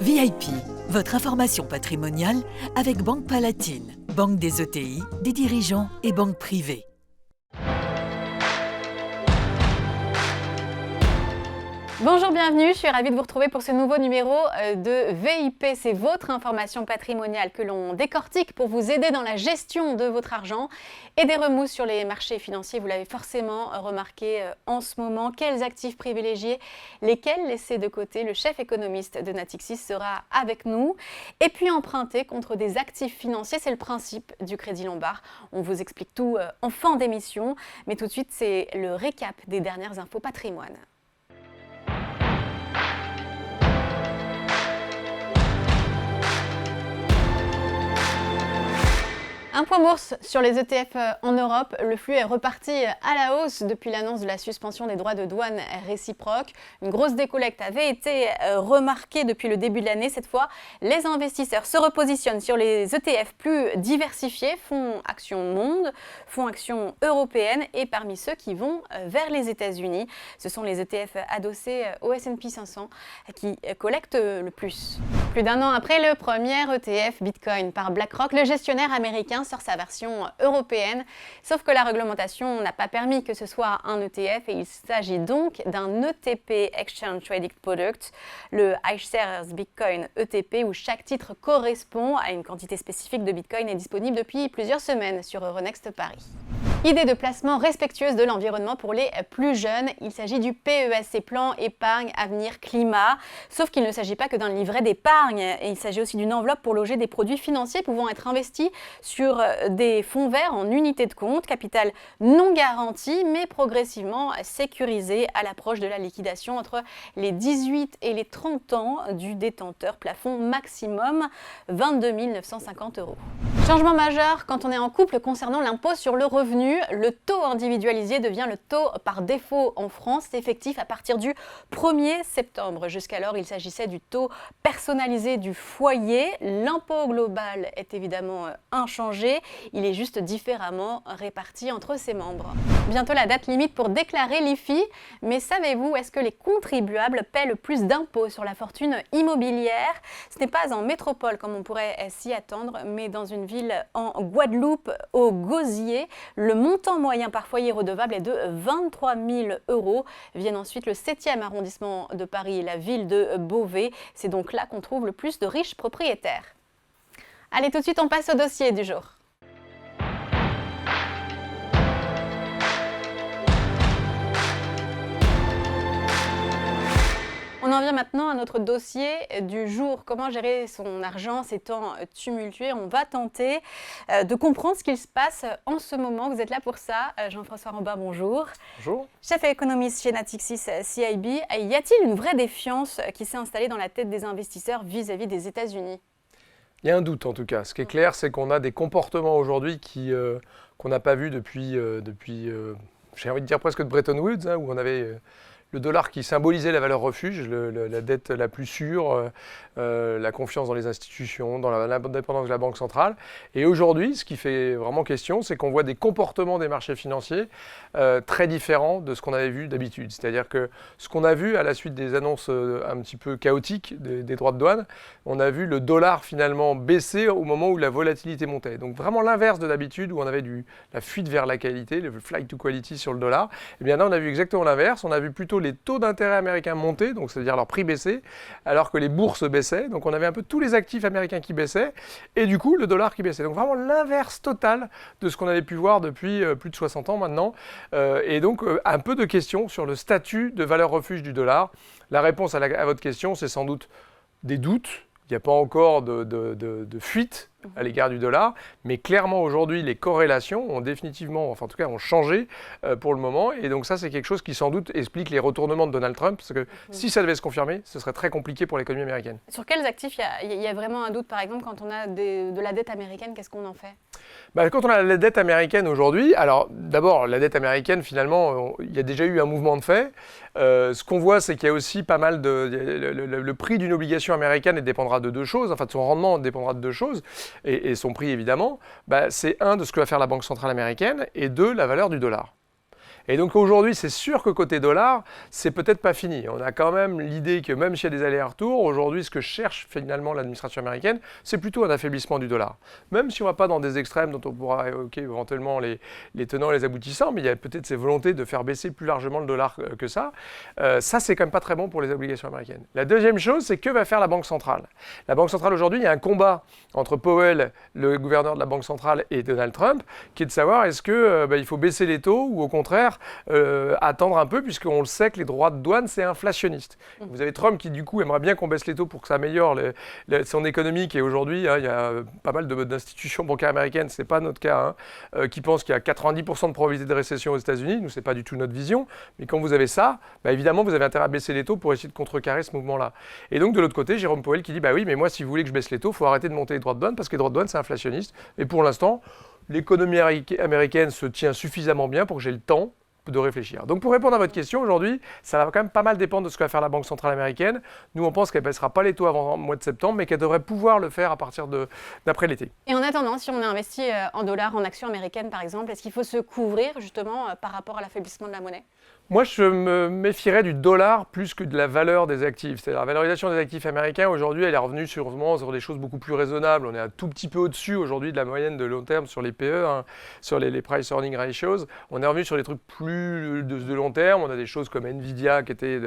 VIP, votre information patrimoniale avec Banque Palatine, banque des ETI, des dirigeants et banque privée. Bonjour, bienvenue, je suis ravie de vous retrouver pour ce nouveau numéro de VIP. C'est votre information patrimoniale que l'on décortique pour vous aider dans la gestion de votre argent et des remises sur les marchés financiers. Vous l'avez forcément remarqué en ce moment. Quels actifs privilégiés, lesquels laisser de côté? Le chef économiste de Natixis sera avec nous. Et puis emprunter contre des actifs financiers, c'est le principe du Crédit Lombard. On vous explique tout en fin d'émission, mais tout de suite c'est le récap des dernières infos patrimoine. Un point bourse sur les ETF en Europe. Le flux est reparti à la hausse depuis l'annonce de la suspension des droits de douane réciproques. Une grosse décollecte avait été remarquée depuis le début de l'année. Cette fois, les investisseurs se repositionnent sur les ETF plus diversifiés, fonds actions monde, fonds actions européennes et parmi ceux qui vont vers les États-Unis. Ce sont les ETF adossés au S&P 500 qui collectent le plus. Plus d'un an après le premier ETF Bitcoin par BlackRock, le gestionnaire américain sort sa version européenne, sauf que la réglementation n'a pas permis que ce soit un ETF et il s'agit donc d'un ETP Exchange Traded Product, le iShares Bitcoin ETP où chaque titre correspond à une quantité spécifique de Bitcoin est disponible depuis plusieurs semaines sur Euronext Paris. Idée de placement respectueuse de l'environnement pour les plus jeunes, il s'agit du PESC, Plan Épargne Avenir Climat, sauf qu'il ne s'agit pas que d'un livret d'épargne, et il s'agit aussi d'une enveloppe pour loger des produits financiers pouvant être investis sur des fonds verts en unité de compte, capital non garanti mais progressivement sécurisé à l'approche de la liquidation entre les 18 et les 30 ans du détenteur, plafond maximum 22 950 €. Changement majeur quand on est en couple concernant l'impôt sur le revenu. Le taux individualisé devient le taux par défaut en France, effectif à partir du 1er septembre. Jusqu'alors, il s'agissait du taux personnalisé du foyer. L'impôt global est évidemment inchangé, il est juste différemment réparti entre ses membres. Bientôt la date limite pour déclarer l'IFI, mais savez-vous, est-ce que les contribuables paient le plus d'impôts sur la fortune immobilière? Ce n'est pas en métropole comme on pourrait s'y attendre, mais dans une ville en Guadeloupe, au Gosier. Le montant moyen par foyer redevable est de 23 000 €. Viennent ensuite le 7e arrondissement de Paris et la ville de Beauvais. C'est donc là qu'on trouve le plus de riches propriétaires. Allez, tout de suite, on passe au dossier du jour. On en vient maintenant à notre dossier du jour. Comment gérer son argent ces temps tumultueux? On va tenter de comprendre ce qu'il se passe en ce moment. Vous êtes là pour ça. Jean-François Rambin, bonjour. Bonjour. Chef économiste chez Natixis CIB. Y a-t-il une vraie défiance qui s'est installée dans la tête des investisseurs vis-à-vis des États-Unis? Il y a un doute en tout cas. Ce qui est clair, c'est qu'on a des comportements aujourd'hui qu'on n'a pas vus depuis j'ai envie de dire presque de Bretton Woods, hein, où on avait le dollar qui symbolisait la valeur refuge, la dette la plus sûre, la confiance dans les institutions, dans l'indépendance de la Banque centrale. Et aujourd'hui, ce qui fait vraiment question, c'est qu'on voit des comportements des marchés financiers très différents de ce qu'on avait vu d'habitude. C'est-à-dire que ce qu'on a vu à la suite des annonces un petit peu chaotiques des droits de douane, on a vu le dollar finalement baisser au moment où la volatilité montait. Donc vraiment l'inverse de d'habitude, où on avait la fuite vers la qualité, le flight to quality sur le dollar. Et bien là, on a vu exactement l'inverse. On a vu plutôt les taux d'intérêt américains monter, donc c'est-à-dire leur prix baisser, alors que les bourses baissaient. Donc on avait un peu tous les actifs américains qui baissaient, et du coup le dollar qui baissait. Donc vraiment l'inverse total de ce qu'on avait pu voir depuis plus de 60 ans maintenant. Et donc un peu de questions sur le statut de valeur refuge du dollar. La réponse à votre question, c'est sans doute des doutes. Il n'y a pas encore de fuite à l'égard du dollar, mais clairement aujourd'hui les corrélations ont définitivement, enfin en tout cas ont changé pour le moment, et donc ça c'est quelque chose qui sans doute explique les retournements de Donald Trump, parce que si ça devait se confirmer, ce serait très compliqué pour l'économie américaine. Sur quels actifs il y a vraiment un doute? Par exemple, quand on a de la dette américaine, qu'est-ce qu'on en fait? Quand on a la dette américaine aujourd'hui, alors d'abord la dette américaine finalement, il y a déjà eu un mouvement de fait. Ce qu'on voit, c'est qu'il y a aussi pas mal le prix d'une obligation américaine dépendra de deux choses, enfin de son rendement dépendra de deux choses, et son prix évidemment, c'est un de ce que va faire la Banque centrale américaine, et deux, la valeur du dollar. Et donc aujourd'hui, c'est sûr que côté dollar, c'est peut-être pas fini. On a quand même l'idée que même s'il y a des allers-retours, aujourd'hui, ce que cherche finalement l'administration américaine, c'est plutôt un affaiblissement du dollar. Même si on ne va pas dans des extrêmes dont on pourra évoquer éventuellement les tenants et les aboutissants, mais il y a peut-être ces volontés de faire baisser plus largement le dollar que ça. Ça, c'est quand même pas très bon pour les obligations américaines. La deuxième chose, c'est que va faire la Banque centrale. La Banque centrale aujourd'hui, il y a un combat entre Powell, le gouverneur de la Banque centrale, et Donald Trump, qui est de savoir est-ce qu'il faut baisser les taux ou au contraire attendre un peu, puisqu'on le sait que les droits de douane, c'est inflationniste. Vous avez Trump qui, du coup, aimerait bien qu'on baisse les taux pour que ça améliore son économie, qui est aujourd'hui, il y a pas mal d'institutions bancaires américaines, ce n'est pas notre cas, qui pensent qu'il y a 90% de probabilité de récession aux États-Unis. Nous, ce n'est pas du tout notre vision. Mais quand vous avez ça, évidemment, vous avez intérêt à baisser les taux pour essayer de contrecarrer ce mouvement-là. Et donc, de l'autre côté, Jérôme Powell qui dit oui, mais moi, si vous voulez que je baisse les taux, il faut arrêter de monter les droits de douane parce que les droits de douane, c'est inflationniste. Et pour l'instant, l'économie américaine se tient suffisamment bien pour que j'ai le temps de réfléchir. Donc pour répondre à votre question, aujourd'hui, ça va quand même pas mal dépendre de ce que va faire la Banque centrale américaine. Nous, on pense qu'elle ne baissera pas les taux avant le mois de septembre, mais qu'elle devrait pouvoir le faire à partir d'après l'été. Et en attendant, si on a investi en dollars, en actions américaines par exemple, est-ce qu'il faut se couvrir justement par rapport à l'affaiblissement de la monnaie ? Moi, je me méfierais du dollar plus que de la valeur des actifs. C'est-à-dire la valorisation des actifs américains, aujourd'hui, elle est revenue sur des choses beaucoup plus raisonnables. On est un tout petit peu au-dessus aujourd'hui de la moyenne de long terme sur les PE, sur les price earning ratios. On est revenu sur des trucs plus de long terme. On a des choses comme Nvidia qui étaient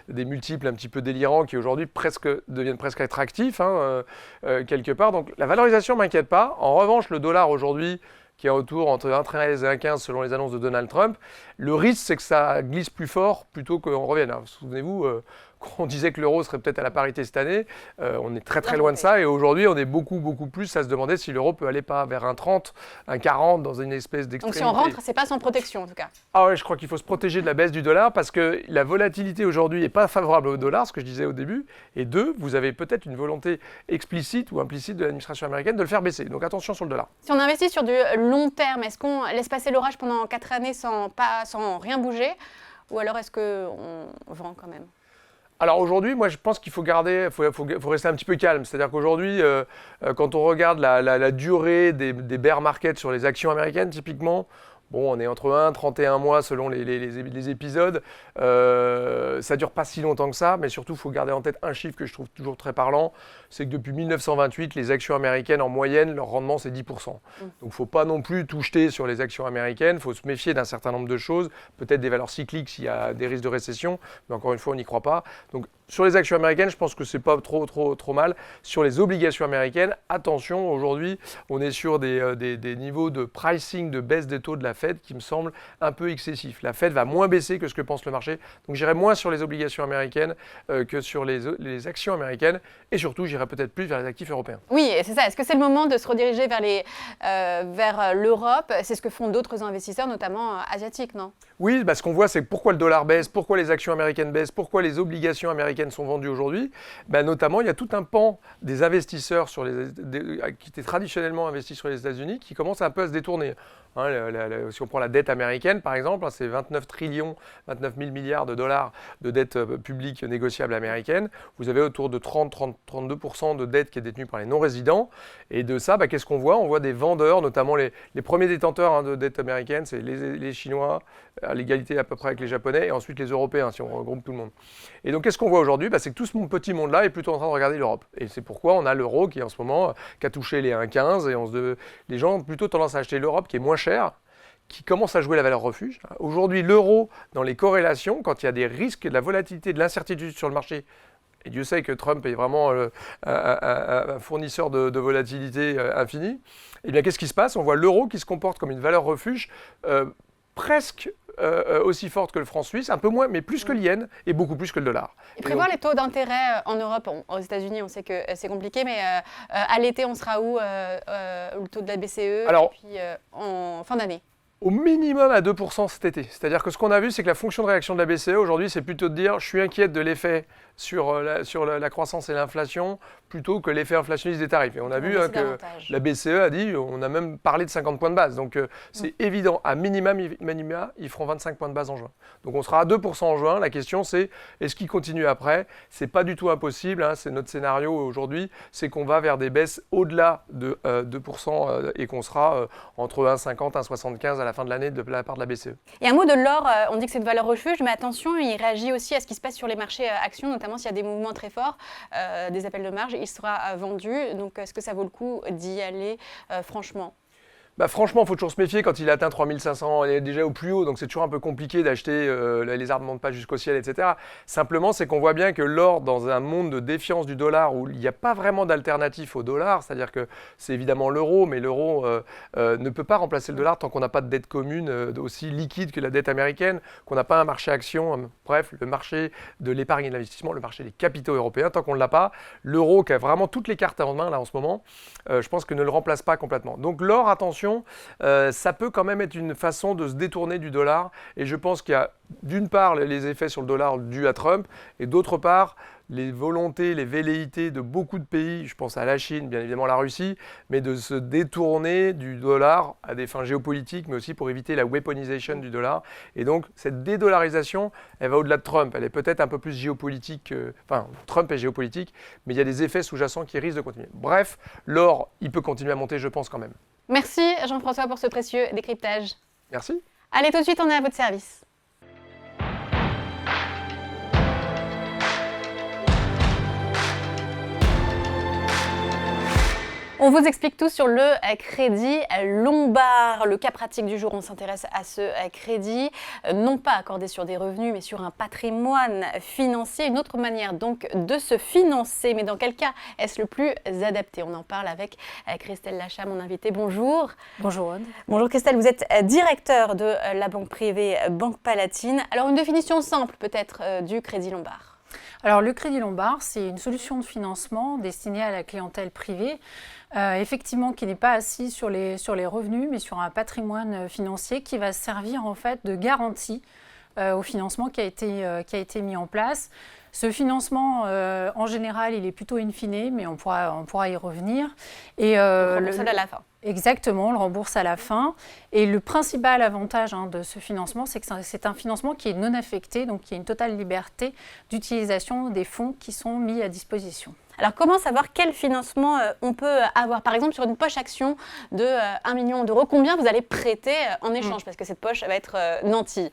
des multiples un petit peu délirants qui aujourd'hui deviennent presque attractifs quelque part. Donc la valorisation ne m'inquiète pas. En revanche, le dollar aujourd'hui, qui est autour entre 1,13 et 1,15 selon les annonces de Donald Trump. Le risque, c'est que ça glisse plus fort plutôt qu'on revienne. Souvenez-vous, qu'on disait que l'euro serait peut-être à la parité cette année, on est très très loin de ça. Et aujourd'hui, on est beaucoup plus à se demander si l'euro peut aller pas vers 1,30, 1,40 dans une espèce d'extrémité. Donc si on rentre, c'est pas sans protection en tout cas. Ah ouais, je crois qu'il faut se protéger de la baisse du dollar parce que la volatilité aujourd'hui n'est pas favorable au dollar, ce que je disais au début. Et deux, vous avez peut-être une volonté explicite ou implicite de l'administration américaine de le faire baisser. Donc attention sur le dollar. Si on investit sur du long terme, est-ce qu'on laisse passer l'orage pendant 4 années sans rien bouger, ou alors est-ce qu'on vend quand même ? Alors aujourd'hui, moi je pense qu'il faut rester un petit peu calme. C'est-à-dire qu'aujourd'hui, quand on regarde la durée des bear markets sur les actions américaines, typiquement, on est entre 1 et 31 mois selon les épisodes. Ça ne dure pas si longtemps que ça, mais surtout, il faut garder en tête un chiffre que je trouve toujours très parlant, c'est que depuis 1928, les actions américaines, en moyenne, leur rendement, c'est 10%. Donc, il ne faut pas non plus tout jeter sur les actions américaines. Il faut se méfier d'un certain nombre de choses, peut-être des valeurs cycliques s'il y a des risques de récession, mais encore une fois, on n'y croit pas. Donc, sur les actions américaines, je pense que ce n'est pas trop mal. Sur les obligations américaines, attention, aujourd'hui, on est sur des niveaux de pricing, de baisse des taux de la Fed qui me semblent un peu excessifs. La Fed va moins baisser que ce que pense le marché. Donc j'irai moins sur les obligations américaines que sur les actions américaines. Et surtout, j'irai peut-être plus vers les actifs européens. Oui, c'est ça. Est-ce que c'est le moment de se rediriger vers l'Europe ? C'est ce que font d'autres investisseurs, notamment asiatiques, non ? Oui, ce qu'on voit, c'est pourquoi le dollar baisse, pourquoi les actions américaines baissent, pourquoi les obligations américaines sont vendues aujourd'hui. Notamment, il y a tout un pan des investisseurs qui étaient traditionnellement investis sur les États-Unis qui commencent un peu à se détourner. Si on prend la dette américaine, par exemple, c'est 29 000 milliards de dollars de dette publique négociable américaine. Vous avez autour de 30-32% de dette qui est détenue par les non-résidents. Et de ça, qu'est-ce qu'on voit ? On voit des vendeurs, notamment les premiers détenteurs de dette américaine, c'est les Chinois, à l'égalité à peu près avec les Japonais, et ensuite les Européens, si on regroupe tout le monde. Et donc, qu'est-ce qu'on voit aujourd'hui ? C'est que tout ce petit monde-là est plutôt en train de regarder l'Europe. Et c'est pourquoi on a l'euro qui, en ce moment, qui a touché les 1,15, et les gens ont plutôt tendance à acheter l'Europe qui est moins chère, qui commence à jouer la valeur refuge. Aujourd'hui, l'euro, dans les corrélations, quand il y a des risques, de la volatilité, de l'incertitude sur le marché, et Dieu sait que Trump est vraiment un fournisseur de volatilité infinie, et bien qu'est-ce qui se passe ? On voit l'euro qui se comporte comme une valeur refuge presque aussi forte que le franc suisse, un peu moins, mais plus que l'yen et beaucoup plus que le dollar. Et prévoir les taux d'intérêt en Europe, aux États-Unis, on sait que c'est compliqué, mais à l'été, on sera où le taux de la BCE et puis en fin d'année ? Au minimum à 2% cet été. C'est-à-dire que ce qu'on a vu, c'est que la fonction de réaction de la BCE aujourd'hui, c'est plutôt de dire je suis inquiète de l'effet sur la croissance et l'inflation plutôt que l'effet inflationniste des tarifs. Et on a vu que la BCE a dit, on a même parlé de 50 points de base. Donc c'est évident, à minima, ils feront 25 points de base en juin. Donc on sera à 2% en juin. La question c'est, est-ce qu'ils continuent après ? C'est pas du tout impossible, c'est notre scénario aujourd'hui, c'est qu'on va vers des baisses au-delà de 2% et qu'on sera entre 1,50 et 1,75 à la la fin de l'année de la part de la BCE. Et un mot de l'or, on dit que c'est une valeur refuge, mais attention, il réagit aussi à ce qui se passe sur les marchés actions, notamment s'il y a des mouvements très forts, des appels de marge, il sera vendu. Donc est-ce que ça vaut le coup d'y aller franchement ? Franchement, il faut toujours se méfier quand il atteint 3500, il est déjà au plus haut, donc c'est toujours un peu compliqué d'acheter, les arbres ne montent pas jusqu'au ciel, etc. Simplement, c'est qu'on voit bien que l'or, dans un monde de défiance du dollar, où il n'y a pas vraiment d'alternative au dollar, c'est-à-dire que c'est évidemment l'euro, mais l'euro ne peut pas remplacer le dollar tant qu'on n'a pas de dette commune aussi liquide que la dette américaine, qu'on n'a pas un marché action, bref, le marché de l'épargne et de l'investissement, le marché des capitaux européens, tant qu'on ne l'a pas, l'euro qui a vraiment toutes les cartes en main là en ce moment, je pense que ne le remplace pas complètement. Donc l'or, attention, ça peut quand même être une façon de se détourner du dollar. Et je pense qu'il y a d'une part les effets sur le dollar dus à Trump et d'autre part les volontés, les velléités de beaucoup de pays, je pense à la Chine, bien évidemment la Russie, mais de se détourner du dollar à des fins géopolitiques, mais aussi pour éviter la weaponisation du dollar. Et donc cette dédollarisation, elle va au-delà de Trump. Elle est peut-être un peu plus géopolitique, enfin Trump est géopolitique, mais il y a des effets sous-jacents qui risquent de continuer. Bref, l'or, il peut continuer à monter, je pense quand même. Merci Jean-François pour ce précieux décryptage. Merci. Allez, tout de suite, on est à votre service. On vous explique tout sur le crédit Lombard. Le cas pratique du jour, on s'intéresse à ce crédit, non pas accordé sur des revenus, mais sur un patrimoine financier. Une autre manière donc de se financer. Mais dans quel cas est-ce le plus adapté? On en parle avec Christelle Lachat, mon invitée. Bonjour. Bonjour Aude. Bonjour Christelle, vous êtes directeur de la banque privée Banque Palatine. Alors une définition simple peut-être du crédit Lombard. Alors le crédit Lombard, c'est une solution de financement destinée à la clientèle privée, effectivement qui n'est pas assise sur les revenus, mais sur un patrimoine financier qui va servir en fait de garantie au financement qui a été mis en place. Ce financement, en général, il est plutôt in fine, mais on pourra y revenir. Et on rembourse à la fin. Exactement, on le rembourse à la fin. Et le principal avantage de ce financement, c'est que c'est un financement qui est non affecté, donc qui a une totale liberté d'utilisation des fonds qui sont mis à disposition. Alors comment savoir quel financement on peut avoir? Par exemple, sur une poche action de 1 million d'euros, combien vous allez prêter en échange? Parce que cette poche va être nantie.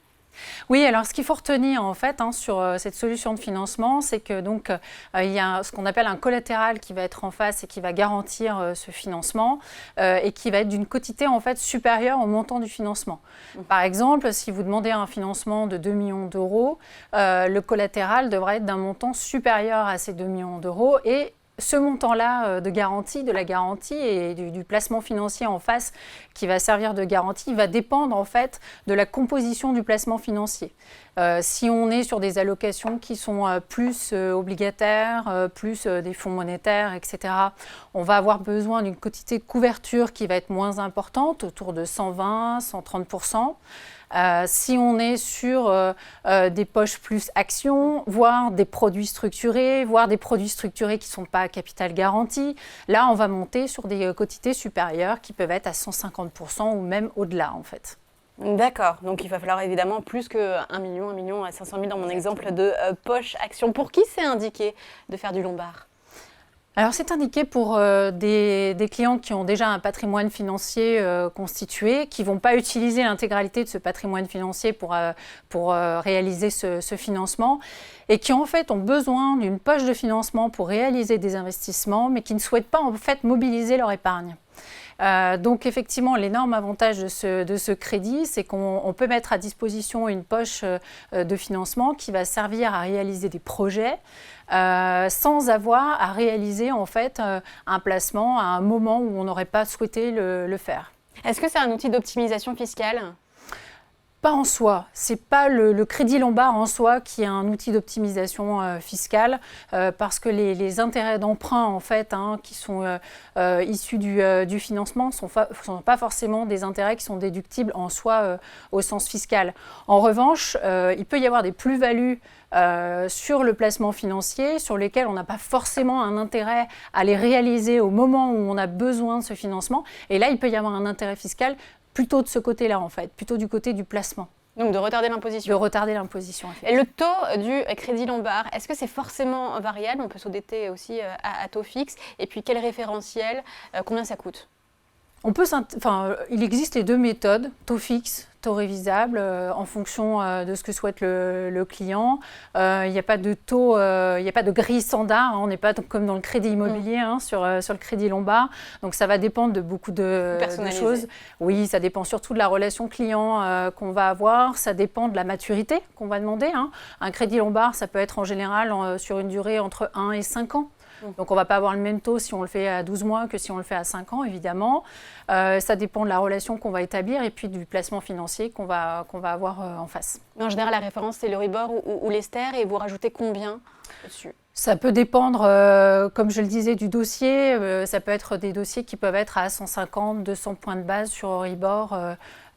Oui, alors ce qu'il faut retenir en fait sur cette solution de financement, c'est que donc il y a ce qu'on appelle un collatéral qui va être en face et qui va garantir ce financement et qui va être d'une quotité en fait supérieure au montant du financement. Par exemple, si vous demandez un financement de 2 millions d'euros, le collatéral devrait être d'un montant supérieur à ces 2 millions d'euros et ce montant-là de la garantie et du placement financier en face qui va servir de garantie va dépendre en fait de la composition du placement financier. Si on est sur des allocations qui sont plus obligataires, plus des fonds monétaires, etc., on va avoir besoin d'une quantité de couverture qui va être moins importante, autour de 120, 130%. Si on est sur des poches plus actions, voire des produits structurés qui ne sont pas à capital garanti, là on va monter sur des quotités supérieures qui peuvent être à 150% ou même au-delà en fait. D'accord, donc il va falloir évidemment plus que 1 million à 500 000 dans mon exemple de poche action. Pour qui c'est indiqué de faire du Lombard ? Alors c'est indiqué pour des clients qui ont déjà un patrimoine financier constitué, qui ne vont pas utiliser l'intégralité de ce patrimoine financier pour réaliser ce financement et qui en fait ont besoin d'une poche de financement pour réaliser des investissements mais qui ne souhaitent pas en fait mobiliser leur épargne. Donc effectivement, l'énorme avantage de ce crédit, c'est qu'on peut mettre à disposition une poche de financement qui va servir à réaliser des projets sans avoir à réaliser en fait un placement à un moment où on n'aurait pas souhaité le faire. Est-ce que c'est un outil d'optimisation fiscale ? Pas en soi, c'est pas le crédit Lombard en soi qui est un outil d'optimisation fiscale parce que les intérêts d'emprunt en fait qui sont issus du financement sont pas forcément des intérêts qui sont déductibles en soi au sens fiscal. En revanche, il peut y avoir des plus-values sur le placement financier sur lesquels on n'a pas forcément un intérêt à les réaliser au moment où on a besoin de ce financement et là il peut y avoir un intérêt fiscal plutôt de ce côté-là, en fait, plutôt du côté du placement. Donc de retarder l'imposition. De retarder l'imposition. Et le taux du crédit Lombard, est-ce que c'est forcément variable? On peut s'endetter aussi à taux fixe. Et puis quel référentiel? Combien ça coûte? Il existe les deux méthodes, taux fixe, taux révisable, en fonction de ce que souhaite le client. Il n'y a pas de taux, il n'y a pas de grille standard, hein, on n'est pas comme dans le crédit immobilier sur le crédit Lombard. Donc ça va dépendre de beaucoup de choses. Oui, ça dépend surtout de la relation client qu'on va avoir, ça dépend de la maturité qu'on va demander. Hein. Un crédit Lombard, ça peut être en général sur une durée entre 1 et 5 ans. Donc on ne va pas avoir le même taux si on le fait à 12 mois que si on le fait à 5 ans, évidemment. Ça dépend de la relation qu'on va établir et puis du placement financier qu'on va avoir en face. En général, la référence, c'est l'Euribor ou l'Ester, et vous rajoutez combien dessus ? Ça peut dépendre, comme je le disais, du dossier. Ça peut être des dossiers qui peuvent être à 150, 200 points de base sur Euribor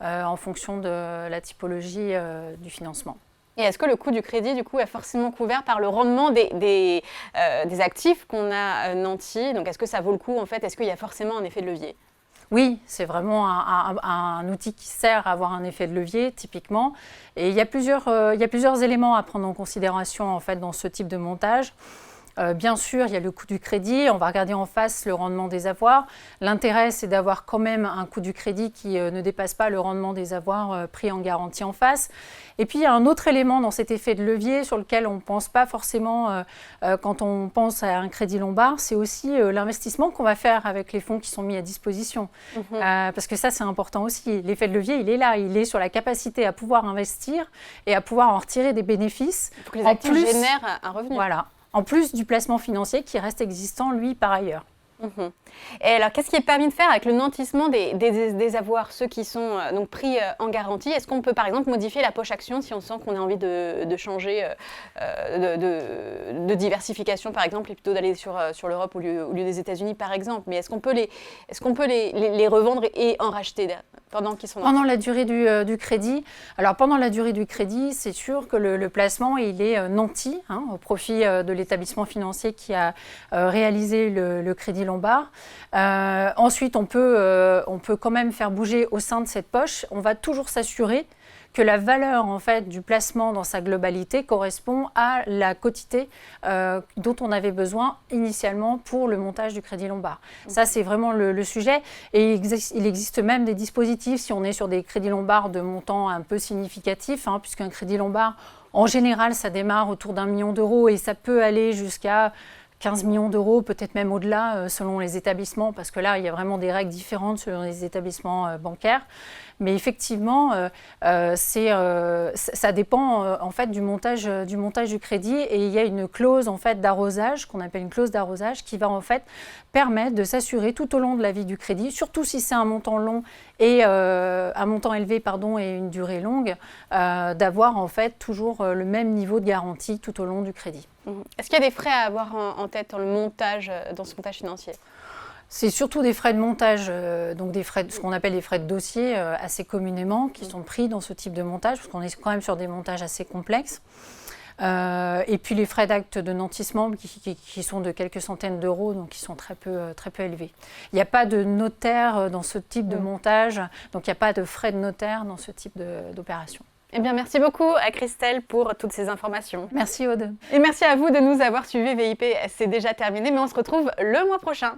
en fonction de la typologie du financement. Et est-ce que le coût du crédit, du coup, est forcément couvert par le rendement des actifs qu'on a nantis ? Donc, est-ce que ça vaut le coup, en fait ? Est-ce qu'il y a forcément un effet de levier ? Oui, c'est vraiment un outil qui sert à avoir un effet de levier, typiquement. Et il y a plusieurs éléments à prendre en considération, en fait, dans ce type de montage. Bien sûr, il y a le coût du crédit. On va regarder en face le rendement des avoirs. L'intérêt, c'est d'avoir quand même un coût du crédit qui ne dépasse pas le rendement des avoirs pris en garantie en face. Et puis, il y a un autre élément dans cet effet de levier sur lequel on ne pense pas forcément quand on pense à un crédit Lombard. C'est aussi l'investissement qu'on va faire avec les fonds qui sont mis à disposition. Parce que ça, c'est important aussi. L'effet de levier, il est là. Il est sur la capacité à pouvoir investir et à pouvoir en retirer des bénéfices. Il faut que les actifs génèrent un revenu. Voilà. En plus du placement financier qui reste existant, lui, par ailleurs. Et alors, qu'est-ce qui est permis de faire avec le nantissement des avoirs, ceux qui sont donc pris en garantie ? Est-ce qu'on peut, par exemple, modifier la poche action si on sent qu'on a envie de changer de diversification, par exemple, et plutôt d'aller sur l'Europe au lieu des États-Unis, par exemple ? Mais est-ce qu'on peut les revendre et en racheter pendant qu'ils sont là ? Pendant la durée du crédit. Alors, pendant la durée du crédit, c'est sûr que le placement, il est nanti au profit de l'établissement financier qui a réalisé le crédit Lombard. Ensuite, on peut quand même faire bouger au sein de cette poche. On va toujours s'assurer que la valeur en fait, du placement dans sa globalité correspond à la quotité dont on avait besoin initialement pour le montage du crédit Lombard. Ça, c'est vraiment le sujet. Et il existe même des dispositifs, si on est sur des crédits Lombards de montant un peu significatif, puisqu'un crédit Lombard, en général, ça démarre autour d'1 million d'euros et ça peut aller jusqu'à 15 millions d'euros, peut-être même au-delà, selon les établissements, parce que là, il y a vraiment des règles différentes selon les établissements bancaires. Mais effectivement, ça dépend en fait du montage du crédit, et il y a une clause en fait d'arrosage qu'on appelle une clause d'arrosage qui va en fait permettre de s'assurer tout au long de la vie du crédit, surtout si c'est un montant long et un montant élevé et une durée longue, d'avoir en fait toujours le même niveau de garantie tout au long du crédit. Est-ce qu'il y a des frais à avoir en tête dans ce montage financier ? C'est surtout des frais de montage, donc ce qu'on appelle des frais de dossier assez communément, qui sont pris dans ce type de montage, parce qu'on est quand même sur des montages assez complexes. Et puis les frais d'acte de nantissement qui sont de quelques centaines d'euros, donc qui sont très peu élevés. Il n'y a pas de notaire dans ce type de montage, donc il n'y a pas de frais de notaire dans ce type d'opération. Eh bien, merci beaucoup à Christelle pour toutes ces informations. Merci Aude. Et merci à vous de nous avoir suivis. VIP, c'est déjà terminé, mais on se retrouve le mois prochain.